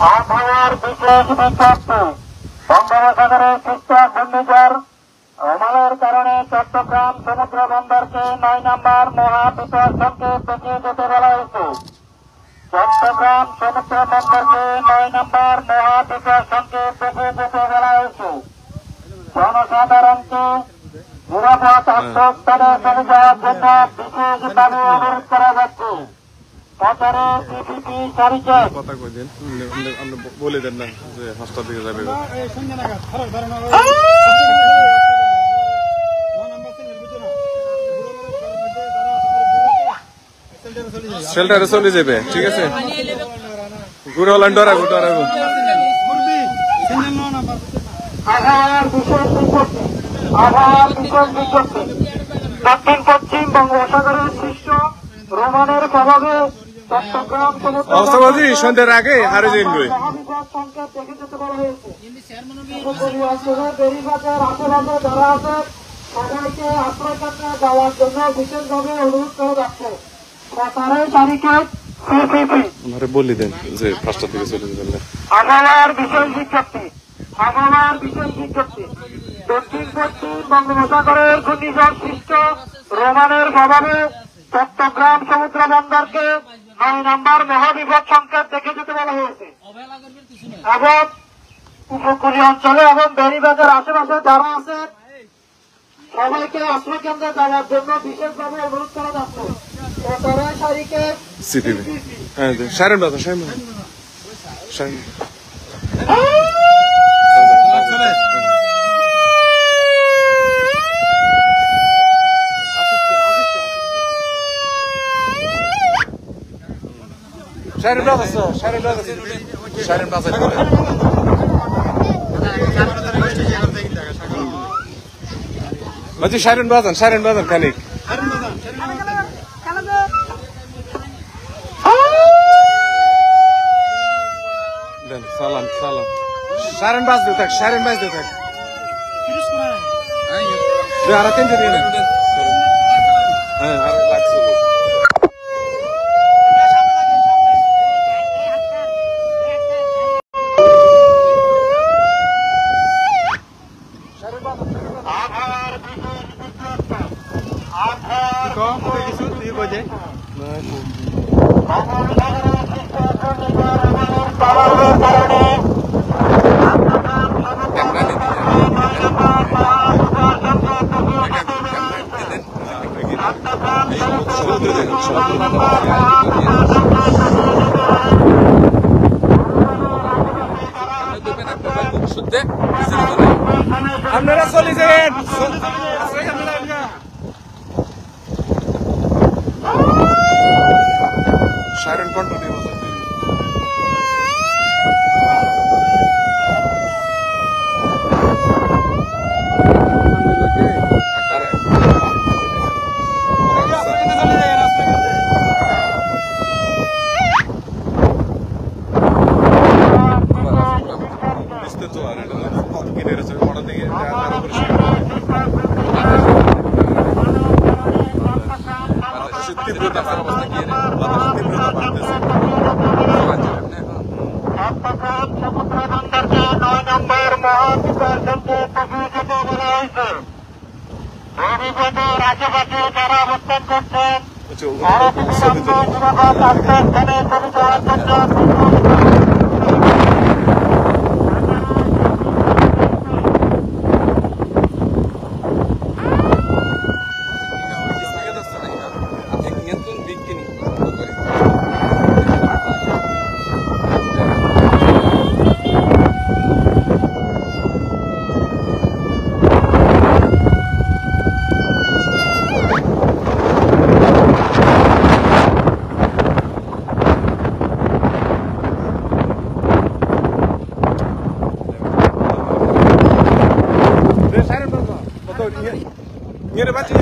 আবহাওয়ার বিশেষ বিজ্ঞপ্তি। বঙ্গোপসাগরে সৃষ্ট ঘূর্ণিঝড় রোমালের কারণে চট্টগ্রাম সমুদ্র বন্দরকে 9 নম্বর মহাবিপদ সংকেত দেখিয়ে যেতে বলা হয়েছে। চট্টগ্রাম সমুদ্র বন্দরকে 9 নম্বর মহাবিপদ সংকেত দেখিয়ে যেতে বলা হয়েছে। জনসাধারণকে নিরাপদ আশ্রয়স্থলে চলে যাওয়ার জন্য বিশেষভাবে অনুরোধ করা যাচ্ছে। বাজারে সিসিপি সারিকেট কথা কই দেন, আপনি বলে দেন না যে হাসপাতাল দিকে যাবে। শেল্টারে চলে যাবে, ঠিক আছে। ঘুরে হলেন ডরাবো ডরাবো। আবহাওয়ার বিশেষ বিজ্ঞপ্তি। আবহাওয়ার বিশেষ বিজ্ঞপ্তি। দক্ষিণ পশ্চিম বঙ্গোপসাগরের সৃষ্ট রোমানের প্রভাবে চট্টগ্রাম অবস্থাবাদী সন্ধ্যার আগে হারে যাইন মহাবিপদ সংকেত দেখে যেতে বলা হয়েছে। বেরিবাজার আশেপাশে যারা আছে সবাইকে আশ্রয় কেন্দ্রে যাওয়ার জন্য বিশেষভাবে অনুরোধ করা যাচ্ছে। 17 তারিখে সিসিপি বলে দেন যে 5টা থেকে চলে যাবেন। আবহাওয়ার বিশেষ বিজ্ঞপ্তি। আবহাওয়ার বিশেষ বিজ্ঞপ্তি। দক্ষিণ পশ্চিম বঙ্গোপসাগরের ঘূর্ণিঝড় সৃষ্ট রোমানের প্রভাবে চট্টগ্রাম সমুদ্র বন্দরকে 9 নম্বর মহাবিপদ সংকেত দেখে যেতে বলা হয়েছে এবং উপকূলীয় অঞ্চলে এবং বেড়িবাজার আশেপাশে যারা আছে সবাইকে আশ্রয় কেন্দ্রে যাওয়ার জন্য বিশেষভাবে অনুরোধ করা যাচ্ছে। 17 তারিখে সিপিবি হ্যাঁ সারেন বাজা সারেন Sharon Brothers, Sharon Brothers, Sharon Brothers. Mati Sharon Brothers, kanik. Dan salam. Sharon Brothers detak, Sharon Brothers detak. Dia aratin dia ni. Arah langsung. আপনারা চলে যান সাইরেন কন্ট্রোল আশেপাশে যারা অবস্থান করছেন Nggak ada baca.